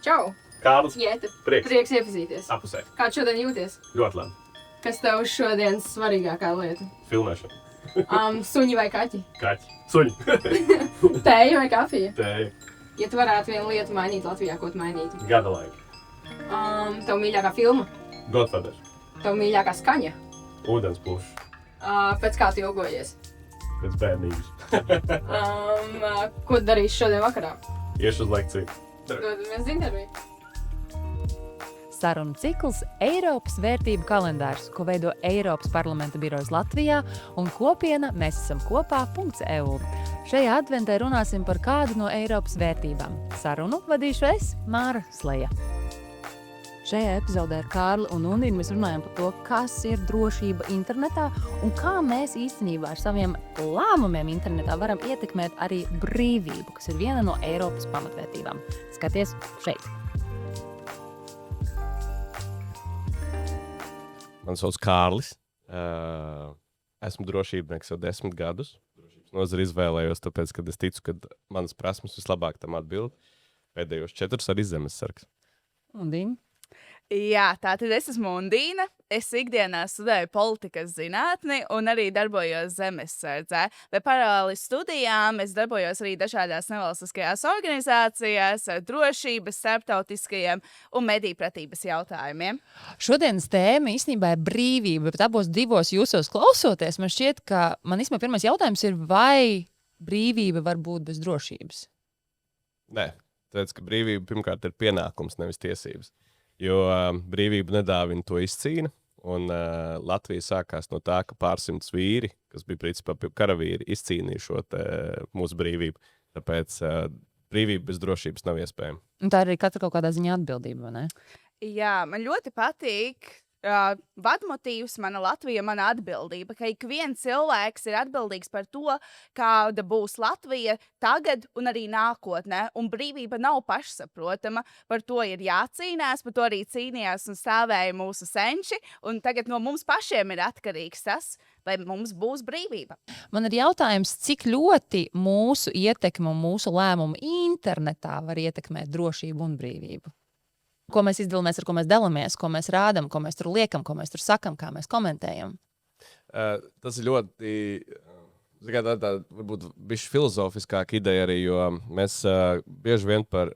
Čau! Kārlis, Jēta. prieks. Prieks iepazīties. Apusē. Kā šodien jūties? Ļoti labi. Kas tev šodienas svarīgākā lieta? Filmēšana. Suņi vai kaķi? Kaķi. Suņi. Tēja vai kafija? Tēja. Ja tu varētu vienu lietu mainīt Latvijā, ko tu mainītu? Gada laika. Tev mīļākā filma? Godfather. Tev mīļākā skaņa? Ūdens plušs. Pēc kā tu ilgojies? Pēc bērnības. Ko tu darīsi šodien vakarā? Iešu uz lekciju. Dodamies interviju. Sarunu cikls Eiropas vērtību kalendārs, ko veido Eiropas parlamenta birojas Latvijā un kopiena Mēs esam kopā.eu. Šajā adventē runāsim par kādu no Eiropas vērtībām. Sarunu vadīšu es, Māra Sleja. Šajā epizodē ar Kārli un Undīnu mēs runājam par to, kas ir drošība internetā un kā mēs īstenībā ar saviem lēmumiem internetā varam ietekmēt arī brīvību, kas ir viena no Eiropas pamatvērtībām. Skaties šeit! Man sauc Kārlis. Esmu drošībnieks jau 10 gadus. Drošības nozari izvēlējos, tāpēc, kad es ticu, ka manas prasmes vislabāk tam atbild. Pēdējos 4 arī zemesargs. Undīna? Jā, tātad es esmu Undīna. Es ikdienā studēju politikas zinātni un arī darbojos zemesardzē. Bet paralēli studijām es darbojos arī dažādās nevalstiskajās organizācijās, drošības, starptautiskajiem un medijpratības jautājumiem. Šodienas tēma īstenībā ir brīvība, bet abos divos jūsos klausoties, man šķiet, ka man īstenībā pirmais jautājums ir, vai brīvība var būt bez drošības? Nē, tāpēc, ka brīvība pirmkārt ir pienākums, nevis tiesības. Jo brīvība nedāvina to izcīna, un Latvija sākās no tā, ka pārsimts vīri, kas bija principā karavīri, izcīnīja šo mūsu brīvību. Tāpēc brīvība bez drošības nav iespējama. Un tā ir arī katra kaut kādā ziņā atbildība, vai ne? Jā, man ļoti patīk vadmotīvs, mana Latvija, mana atbildība, ka ik viens cilvēks ir atbildīgs par to, kāda būs Latvija tagad un arī nākotnē, un brīvība nav pašsaprotama, par to ir jācīnās, par to arī cīnījās un stāvēja mūsu senči, un tagad no mums pašiem ir atkarīgs tas, vai mums būs brīvība. Man ir jautājums, cik ļoti mūsu ietekme un mūsu lēmumu internetā var ietekmēt drošību un brīvību? Ko mēs izdalāmies, ar ko mēs dalāmies, ko mēs rādām, ko mēs tur liekam, ko mēs tur sakam, kā mēs komentējam. Tas ir ļoti, tā varbūt bišķi filozofiskāka ideja arī, jo mēs bieži vien par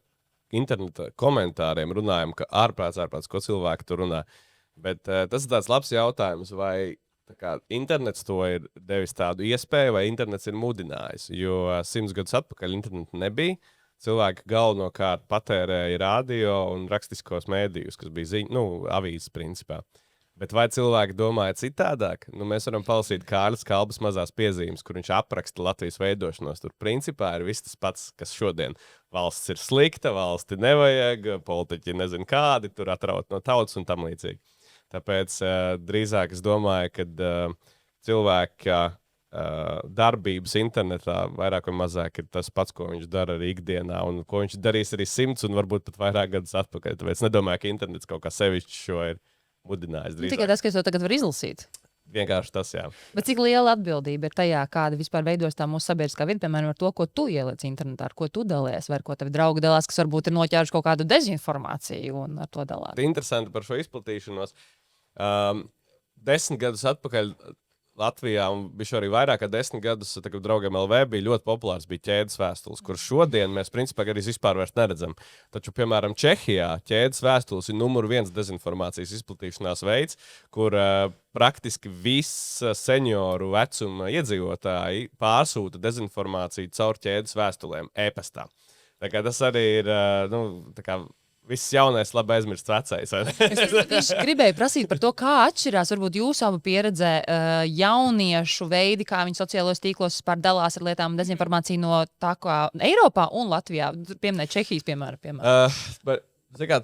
interneta komentāriem runājam, ka ārprāts, ko cilvēki tur runā. Bet tas ir tāds labs jautājums, vai internets to ir devis tādu iespēju, vai internets ir mudinājis, jo 100 gadus atpakaļ interneta nebija. Cilvēki galvenokārt patērēja radio un rakstiskos mēdījus, kas bija avīzes principā. Bet vai cilvēki domāja citādāk? Mēs varam palasīt Kārļa Skalbas mazās piezīmes, kur viņš apraksta Latvijas veidošanos. Tur principā ir viss tas pats, kas šodien. Valsts ir slikta, valsti nevajag, politiķi nezin kādi, tur atraut no tautas un tam līdzīgi. Tāpēc drīzāk es domāju, ka cilvēki darbības internetā vairāk vai mazāk ir tas pats, ko viņš dara arī ikdienā, un ko viņš darīs arī 100 un varbūt pat vairāk gadus atpakaļ. Tāpēc nedomāju, ka internets kaut kā sevišķi šo ir mudinājis. Tikai tas, ka es to tagad varu izlasīt. Vienkārši tas, jā. Bet cik liela atbildība ir tajā, kāda vispār veidos tā mūsu sabiedriskā vide, piemēram, ar to, ko tu ieliec internetā, ar ko tu dalies, vai ar ko tavi draugi dalās, kas varbūt ir noķēruši kaut kādu dezinformāciju un ar to dalās. Interesanti par šo izplatīšanos. 10 gadus atpakaļ Latvijā, un bija arī vairāk kā 10 gadus, kad draugiem LV bija ļoti populārs, bija ķēdes vēstules, kur šodien mēs principā arī vispār vairs neredzam. Taču, piemēram, Čehijā ķēdes vēstules ir numur 1 dezinformācijas izplatīšanās veids, kur praktiski visi senioru vecuma iedzīvotāji pārsūta dezinformāciju caur ķēdes vēstulēm e-pastā. Tā kā tas arī ir, viss jaunais, labi aizmirsts vecais. Es gribēju prasīt par to, kā atšķirās varbūt jūsu abu pieredzē jauniešu veidi, kā viņi sociālos tīklos vispār dalās ar lietām un dezinformāciju no tā, kā Eiropā un Latvijā, pieminēt Čehijas piemēram.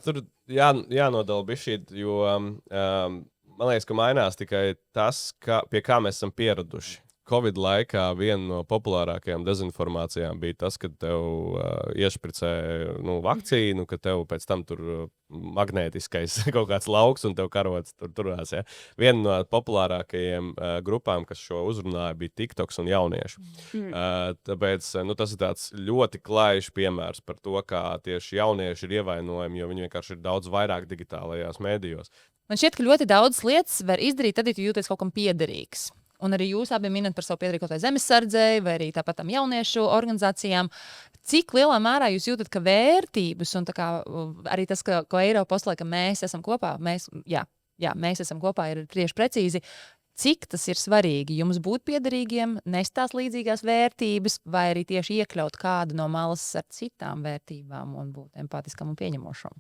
Tur jānodala bišķīt, jo man liekas, ka mainās tikai tas, pie kā mēs esam pieraduši Covid laikā viena no populārākajām dezinformācijām bija tas, ka tev iešpricē vakcīnu, ka tev pēc tam tur magnētiskais kaut kāds lauks un tev karots tur turās. Ja? Viena no populārākajiem grupām, kas šo uzrunāja, bija TikToks un jaunieši. Tāpēc tas ir tāds ļoti klājš piemērs par to, kā tieši jaunieši ir ievainojami, jo viņi vienkārši ir daudz vairāk digitālajās mēdījos. Man šķiet, ka ļoti daudz lietas var izdarīt, tad, ja tu jūties kaut kam piederīgs. Un arī jūs abi minat par savu piederību kaut vai zemesardzei, vai arī tāpat tam jauniešu organizācijām. Cik lielā mērā jūs jūtat, ka vērtības un arī tas, ko Eiropa postulē, ka mēs esam kopā, mēs esam kopā, ir tieši precīzi. Cik tas ir svarīgi jums būt piederīgiem, nest tās līdzīgās vērtības, vai arī tieši iekļaut kādu no malas ar citām vērtībām un būt empātiskam un pieņemošam?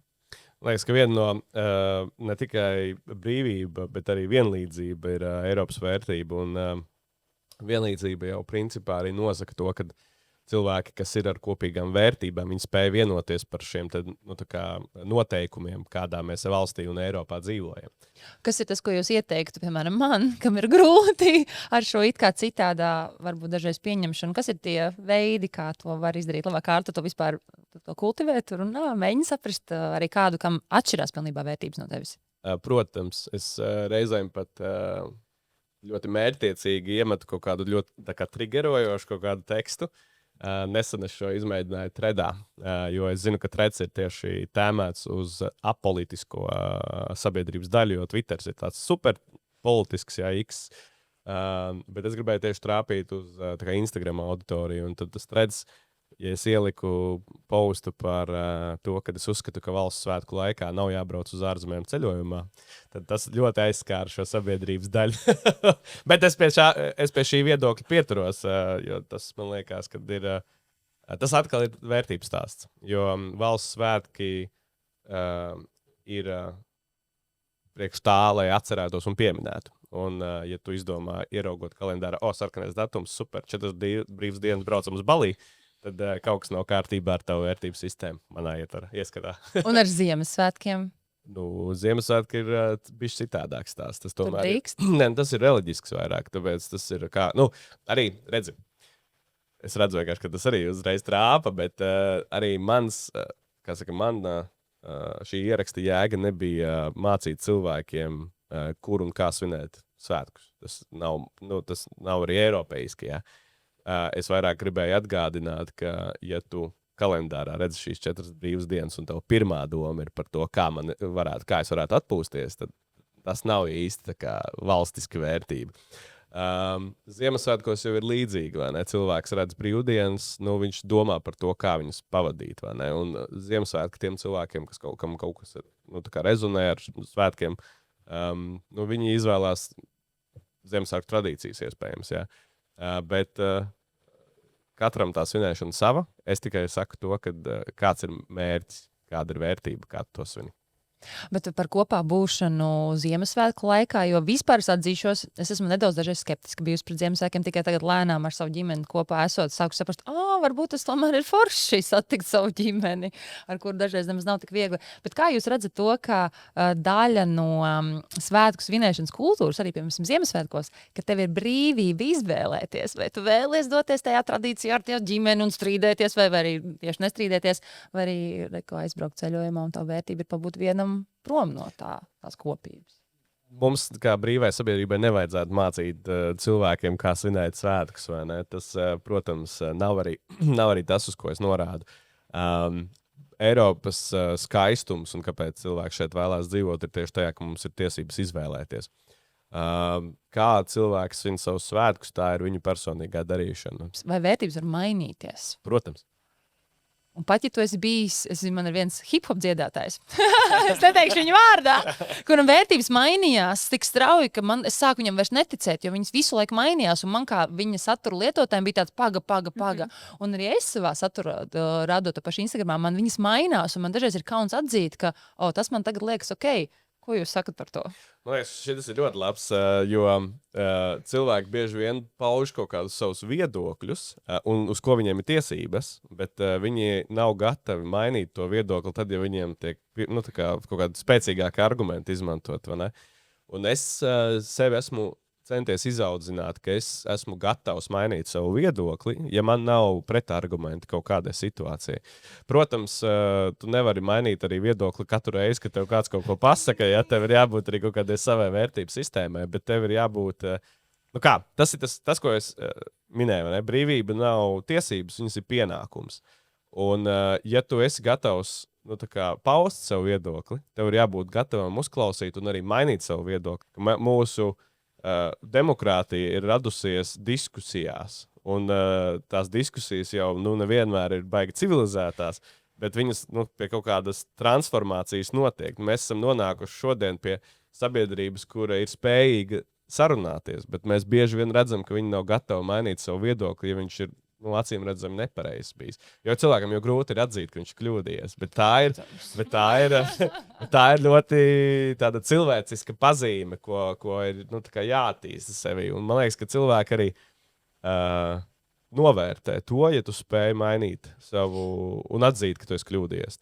Liekas, ka viena no ne tikai brīvība, bet arī vienlīdzība ir Eiropas vērtība. Un vienlīdzība jau principā arī nosaka to, ka cilvēki, kas ir ar kopīgām vērtībām, viņi spēj vienoties par šiem noteikumiem, kādā mēs valstī un Eiropā dzīvojam. Kas ir tas, ko jūs ieteiktu, piemēram, man, kam ir grūti ar šo it kā citādā, varbūt dažreiz pieņemšanu? Kas ir tie veidi, kā to var izdarīt labāk? Kā tu to vispār kultivēt un mēģini saprast arī kādu, kam atšķirās pilnībā vērtības no tevis? Protams, es reizēm pat ļoti mērķtiecīgi iemetu kaut kādu ļoti triggerojošu kaut kādu tekstu. Nesen es šo izmēģināju Threadā, jo es zinu, ka Threads ir tieši tēmēts uz apolitisko sabiedrības daļu, jo Twitters ir tāds super politisks, X. Bet es gribēju tieši trāpīt uz Instagram auditoriju, un tad tas Threads, ja es ieliku postu par to, ka es uzskatu, ka valsts svētku laikā nav jābrauc uz ārzemēm ceļojumā, tad tas ļoti aizskāra šo sabiedrības daļu. Bet es pie šī viedokļa pieturos, jo tas man liekas, ka tas atkal ir vērtības stāsts. Jo valsts svētki ir priekš tā, lai atcerētos un pieminētu. Un, ja tu izdomā ieraugot kalendāra, sarkanais datums, super, 4 brīvas dienas braucam uz Balī, tad kaut kas nav kārtībā ar tavu vērtību sistēmu manā ieskatā. Un ar Ziemassvētkiem? Ziemassvētki ir bišķi citādāks stāsts. Tas tomēr tas ir reliģisks vairāk, tāpēc tas ir kā, arī redzi, es redzu vienkārši, ka tas arī uzreiz trāpa, bet arī šī ieraksta jēga nebija mācīt cilvēkiem, kur un kā svinēt svētkus. Tas nav arī eiropeiski, jā. Es vairāk gribēju atgādināt, ka, ja tu kalendārā redzi šīs 4 brīvas dienas, un tev pirmā doma ir par to, kā es varētu atpūsties, tad tas nav īsti valstiska vērtība. Ziemassvētkos jau ir līdzīgi, vai ne? Cilvēks redz brīvdienas, viņš domā par to, kā viņas pavadīt, vai ne? Un Ziemassvētki tiem cilvēkiem, kas kaut kas rezonē ar svētkiem, viņi izvēlās Ziemassvētku tradīcijas iespējams, jā. Bet katram tā svinēšana sava. Es tikai saku to, kāds ir mērķis, kāda ir vērtība, kā tu to svini. Bet par kopā būšanu Ziemassvētku laikā, jo vispār es atzīšos, es esmu nedaudz dažreiz skeptiski bijusi pret Ziemassvētkiem, tikai tagad lēnām ar savu ģimeni kopā esot, sāku saprast, varbūt tas tomēr ir forši satikt savu ģimeni, ar kuru dažreiz nemaz nav tik viegli. Bet kā jūs redzat to, ka daļa no svētku svinēšanas kultūras, arī piemēram Ziemassvētkos, ka tev ir brīvība izvēlēties, vai tu vēlies doties tajā tradīcijā ar tie ģimeni un strīdēties, vai arī tieši nestrīdēties, vai arī aizbraukt ceļojumā un tā vērtība ir pabūt vienam prom no tās kopības. Mums, kā brīvai sabiedrībai, nevajadzētu mācīt cilvēkiem, kā svinēt svētkus, vai ne? Tas, protams, nav arī tas, uz ko es norādu. Eiropas skaistums un kāpēc cilvēki šeit vēlās dzīvot, ir tieši tajā, ka mums ir tiesības izvēlēties. Kā cilvēks svin savus svētkus, tā ir viņu personīgā darīšana. Vai vērtības var mainīties? Protams. Un pat, ja tu esi bijis, man ir viens hip-hop dziedātājs, es neteikšu viņu vārdā, kuram vērtības mainījās tik strauji, ka es sāku viņam vairs neticēt, jo viņas visu laiku mainījās, un man kā viņa satura lietotājiem bija tāds paga. Un arī es savā satura radot to pašu Instagramā, man viņas mainās, un man dažreiz ir kauns atzīt, ka tas man tagad liekas ok. Ko jūs sakat par to? Šis ir ļoti labs, jo cilvēki bieži vien pauž kaut kādus savus viedokļus, un uz ko viņiem ir tiesības, bet viņi nav gatavi mainīt to viedokli tad, ja viņiem tiek kaut kādi spēcīgāki argumenti izmantot, vai ne? Un es sevi esmu centies izaudzināt, ka es esmu gatavs mainīt savu viedokli, ja man nav pretargumenti kaut kādai situācijai. Protams, tu nevari mainīt arī viedokli katru reizi, kad tev kāds kaut ko pasaka, ja tev ir jābūt arī kaut kādai savai vērtību sistēmai, bet tev ir jābūt, tas ir tas, ko es minēju, ne? Brīvība nav tiesības, viņas ir pienākums. Un, ja tu esi gatavs paust savu viedokli, tev ir jābūt gatavam uzklausīt un arī mainīt savu viedokli. Mūsu demokrātija ir radusies diskusijās, un tās diskusijas jau nevienmēr ir baigi civilizētās, bet viņas pie kaut kādas transformācijas notiek. Mēs esam nonākuši šodien pie sabiedrības, kura ir spējīga sarunāties, bet mēs bieži vien redzam, ka viņi nav gatavi mainīt savu viedokli, ja viņš ir acīm redzami nepareizs bijis. Jo cilvēkam jau grūti ir atzīt, ka viņš kļūdījies, bet tā ir ļoti tāda cilvēciska pazīme, ko ir jāattīsta sevī. Un man liekas, ka cilvēki arī novērtē to, ja tu spēj mainīt savu un atzīt, ka tu esi kļūdījies.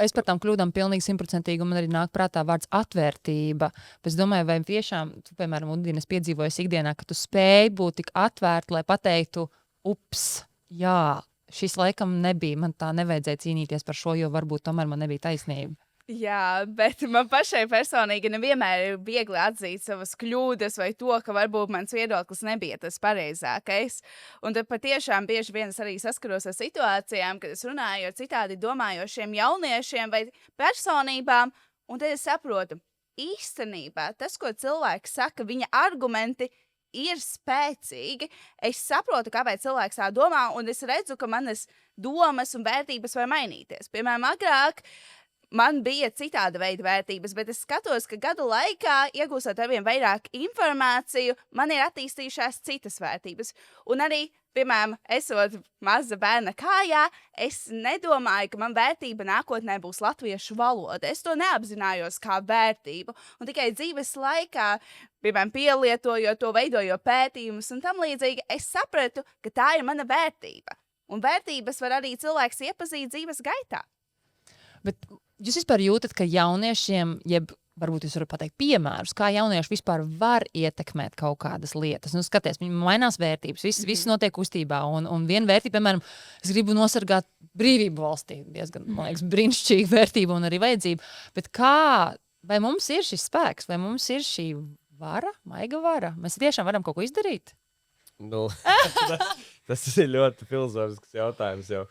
Es par tām kļūdām pilnīgi 100%, un man arī nāk prātā vārds atvērtība. Es domāju, vai tiešām, tu, piemēram, Undīne, piedzīvojies ikdienā, ka tu spēj būt tik atvērti, lai pateiktu, ups, jā, šis laikam nebija, man tā nevajadzēja cīnīties par šo, jo varbūt tomēr man nebija taisnība. Jā, bet man pašai personīgi nevienmēr ir viegli atzīt savas kļūdas vai to, ka varbūt mans viedoklis nebija tas pareizākais. Un tad patiešām bieži vien es arī saskaros ar situācijām, kad es runāju ar citādi domājošiem jauniešiem vai personībām, un tad es saprotu, īstenībā tas, ko cilvēks saka, viņa argumenti ir spēcīgi. Es saprotu, kāpēc cilvēks tā domā, un es redzu, ka manas domas un vērtības var mainīties. Piemēram, agrāk man bija citāda veida vērtības, bet es skatos, ka gadu laikā, iegūstot arvien vairāk informāciju, man ir attīstījušās citas vērtības. Un arī, piemēram, esot maza bērna kājā, es nedomāju, ka man vērtība nākotnē būs latviešu valoda. Es to neapzinājos kā vērtību. Un tikai dzīves laikā, piemēram, pielietojot to, veidojot pētījumus un tam līdzīgi, es sapratu, ka tā ir mana vērtība. Un vērtības var arī cilvēks iepazīt dzīves gaitā. Bet jūs vispār jūtat, ka jauniešiem, jeb varbūt jūs varat pateikt piemērus, kā jaunieši vispār var ietekmēt kaut kādas lietas. Skaties, viņi mainās vērtības, viss notiek kustībā, un viena vērtība, piemēram, es gribu nosargāt brīvību valstī, diezgan, man liekas, brīnišķīga vērtība un arī vajadzība, bet vai mums ir šis spēks, vai mums ir šī vara, maiga vara? Mēs tiešām varam kaut ko izdarīt? Tas ir ļoti filozofisks jautājums jau.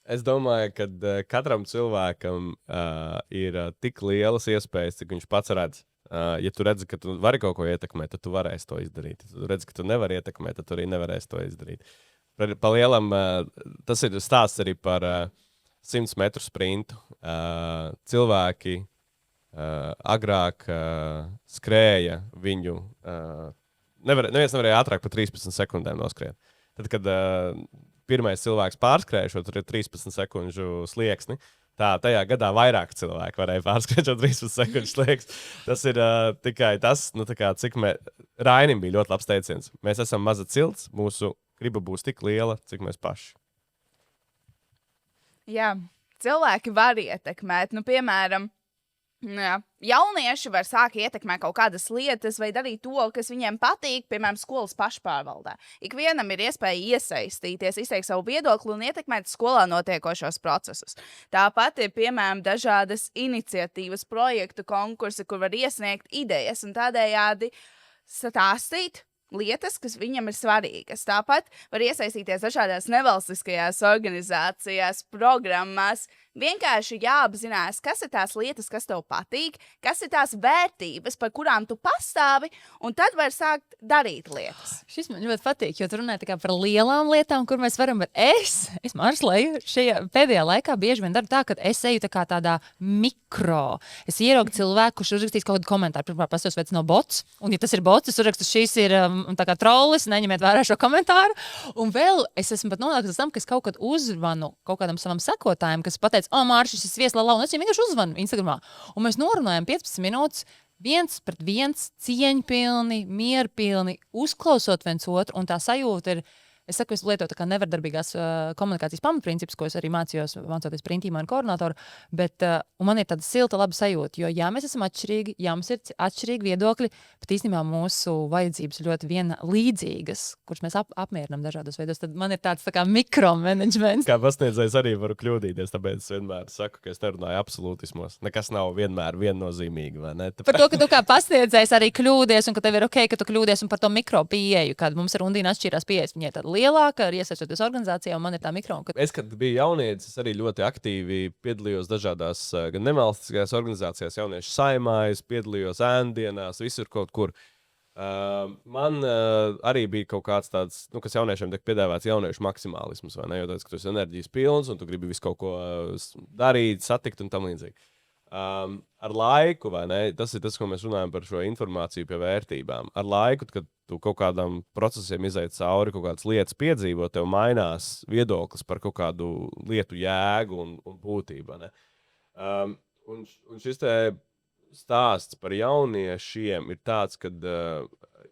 Es domāju, ka katram cilvēkam ir tik lielas iespējas, cik viņš pats redz. Ja tu redzi, ka tu vari kaut ko ietekmēt, tad tu varēsi to izdarīt. Ja tu redzi, ka tu nevari ietekmēt, tad tu arī nevarēsi to izdarīt. Pa lielam, tas ir stāsts arī par 100 metru sprintu. Cilvēki agrāk skrēja viņu. Neviens nevarēja ātrāk par 13 sekundēm noskriet. Tad, kad pirmais cilvēks pārskrēja šo 13 sekundžu slieksni, tajā gadā vairāk cilvēku varēja pārskrēt šo 13 sekundžu slieksni. Tas ir tikai tas, cik Rainim bija ļoti labs teiciens. Mēs esam maza cilts, mūsu griba būs tik liela, cik mēs paši. Jā, cilvēki var ietekmēt, piemēram, jaunieši var sākt ietekmēt kaut kādas lietas vai darīt to, kas viņiem patīk, piemēram, skolas pašpārvaldē. Ikvienam ir iespēja iesaistīties, izteikt savu viedokli un ietekmēt skolā notiekošos procesus. Tāpat ir, piemēram, dažādas iniciatīvas, projektu konkursi, kur var iesniegt idejas un tādējādi stāstīt lietas, kas viņam ir svarīgas. Tāpat var iesaistīties dažādās nevalstiskajās organizācijās, programmās. Vienkārši jāapzinās, kas ir tās lietas, kas tev patīk, kas ir tās vērtības, par kurām tu pastāvi, un tad var sākt darīt lietas. Šis man ļoti patīk, jo tu runāji tā kā par lielām lietām, kur mēs varam, bet es Marslēju, šajā pēdējā laikā bieži vien daru tā, ka es eju tā kā tādā mikro. Es ieraugu cilvēku, kurš uzrakstīs kaut kādu komentāru. Pirmkārt, pastos, vai tas nav bots, un ja tas ir bots, es uzrakstu, šīs ir tā kā trollis, neņemiet vērā šo komentāru. Un vēl es esmu pat nonākusi līdz tam, ka es kaut kad uzvanu kaut kādam savam sekotājam, kas pateica, Mārcis, šis vieslala, un es viņam vienkārši uzvanu Instagramā. Un mēs norunājam 15 minūtes, 1-pret-1, cieņpilni, mierpilni, uzklausot viens otru, un tā sajūta ir, Es saku, es lietoju tā kā nevardarbīgās komunikācijas pamatprincipus, ko es arī mācījos, mācoties par intīmā un koordinātoru, bet man ir tāda silta, laba sajūta, jo jā, mēs esam atšķirīgi, jā, mums ir atšķirīgi viedokļi, bet īstenībā mūsu vajadzības ir ļoti līdzīgas, kuras mēs apmierinām dažādos veidos. Tad man ir tāds tā kā mikromanagements. Kā pasniedzējs arī varu kļūdīties, tāpēc es vienmēr saku, ka es nerunāju absolūtismos. Nekas nav vienmēr viennozīmīgi, vai ne? Par to, ka tu kā pasniedzējs arī kļūdies un ka tev ir ok, ka tu kļūdies un par to mikro pieeju, kad mums ar Undīnu atšķirās pieejas. Viņai tāda lielāka, ar iesaistoties organizācijā, un man ir tā mikro. Es, kad biju jaunietis, arī ļoti aktīvi piedalījos dažādās gan nevalstiskajās organizācijās, jauniešu saimās, piedalījos ēndienās, visur kaut kur. Man arī bija kaut kāds tāds, kas jauniešiem tiek piedāvāts jauniešu maksimālisms, vai ne? Jo tāds, ka tu esi enerģijas pilns un tu gribi visu kaut ko darīt, satikt un tam līdzīgi. Ar laiku, vai ne? Tas ir tas, ko mēs runājam par šo informāciju pie vērtībām. Ar laiku, kad tu kaut kādam procesiem iziet cauri, kaut kādas lietas piedzīvo, tev mainās viedoklis par kaut kādu lietu jēgu un būtību. Un šis te stāsts par jauniešiem ir tāds, ka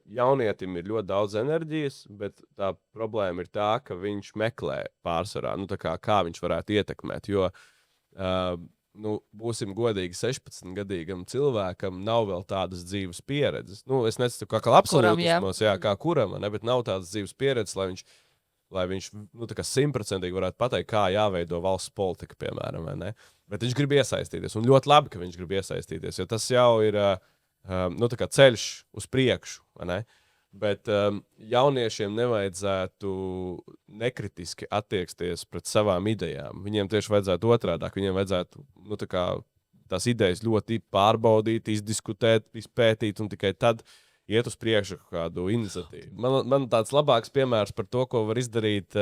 jaunietim ir ļoti daudz enerģijas, bet tā problēma ir tā, ka viņš meklē pārsvarā, kā viņš varētu ietekmēt. Jo būsim godīgi, 16-gadīgam cilvēkam nav vēl tādas dzīves pieredzes. Es nesaku, kā absolūtismos, kā kuram, bet nav tādas dzīves pieredzes, lai viņš 100% varētu pateikt, kā jāveido valsts politika, piemēram. Bet viņš grib iesaistīties, un ļoti labi, ka viņš grib iesaistīties, jo tas jau ir ceļš uz priekšu. Bet jauniešiem nevajadzētu nekritiski attieksties pret savām idejām. Viņiem tieši vajadzētu otrādāk. Viņiem vajadzētu tās idejas ļoti pārbaudīt, izdiskutēt, izpētīt un tikai tad iet uz priekšu kādu iniciatīvu. Man tāds labāks piemērs par to, ko var izdarīt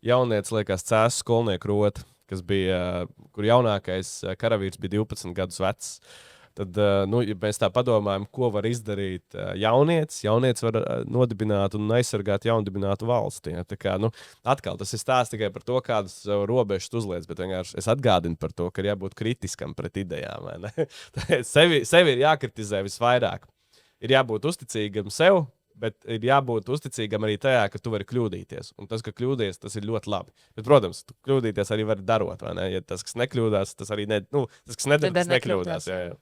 jaunietis, liekas, Cēsu skolnieku rota, kur jaunākais karavīrs bija 12 gadus vecs. Tad, ja mēs tā padomājam, ko var izdarīt jaunietis, var nodibināt un aizsargāt jaundibinātu valsti. Ja? Tā kā, atkal tas ir stāsts tikai par to, kādas robežas uzliec, bet vienkārši es atgādinu par to, ka ir jābūt kritiskam pret idejām. sevi ir jākritizē visvairāk. Ir jābūt uzticīgam sev, bet ir jābūt uzticīgam arī tajā, ka tu vari kļūdīties. Un tas, ka kļūdies, tas ir ļoti labi. Bet, protams, kļūdīties arī var darot, vai ne? Ja tas, kas nekļūdās, tas arī tas, kas nedara, tas nekļūdās. Jā.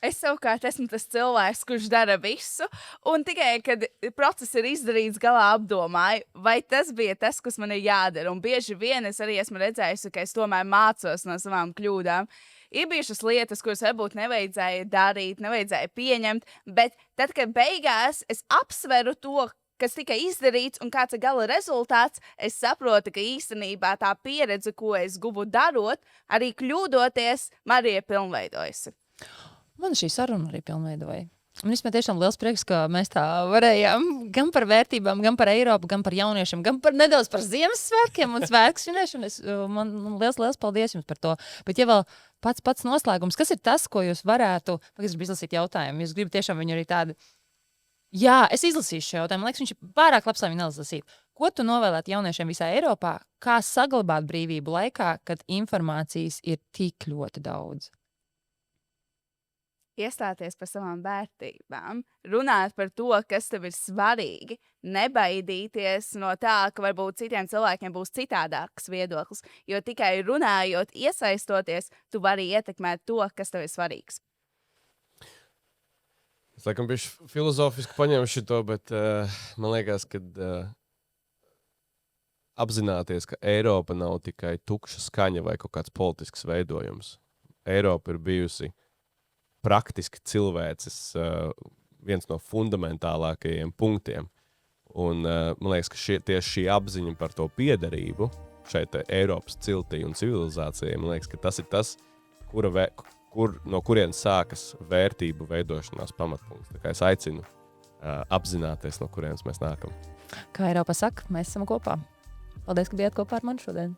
Es savukārt esmu tas cilvēks, kurš dara visu, un tikai, kad process ir izdarīts, galā apdomāju, vai tas bija tas, kas man ir jādara. Un bieži vien es arī esmu redzējusi, ka es tomēr mācos no savām kļūdām. Ir bijušas lietas, kuras varbūt nevajadzēja darīt, nevajadzēja pieņemt, bet tad, kad beigās es apsveru to, kas tika izdarīts un kāds ir gala rezultāts, es saprotu, ka īstenībā tā pieredze, ko es guvu darot, arī kļūdoties, man arī ir pilnveidojusi. Man šī saruna arī pilnveidoja. Man ir tiešām liels prieks, ka mēs tā varējām gan par vērtībām, gan par Eiropu, gan par jauniešiem, gan nedaudz par Ziemassvētkiem un svētku svinēšanu. Man liels paldies jums par to. Bet ja vēl pats noslēgums, kas ir tas, ko jūs varētu, es gribu izlasīt jautājumu, jūs gribat tiešām viņu arī tādu, jā, es izlasīšu šo jautājumu, man liekas, viņš ir pārāk labs, lai viņu nelasītu. Ko tu novēlētu jauniešiem visā Eiropā, kā saglabāt brīvību laikā, kad informācijas ir tik ļoti daudz? Iestāties par savām vērtībām, runāt par to, kas tev ir svarīgi, nebaidīties no tā, ka varbūt citiem cilvēkiem būs citādāks viedoklis, jo tikai runājot, iesaistoties, tu vari ietekmēt to, kas tev ir svarīgs. Es laikam biju filozofiski paņemšu to, bet man liekas, ka apzināties, ka Eiropa nav tikai tukša skaņa vai kaut kāds politisks veidojums. Eiropa ir bijusi praktiski cilvēces viens no fundamentālākajiem punktiem. Un man liekas, ka tieši šī apziņa par to piederību šeit Eiropas ciltī un civilizācijai, man liekas, ka tas ir tas, no kurienes sākas vērtību veidošanās pamatpunkts. Tā kā es aicinu apzināties, no kurienes mēs nākam. Kā Eiropa saka, mēs esam kopā. Paldies, ka bijāt kopā ar mani šodien.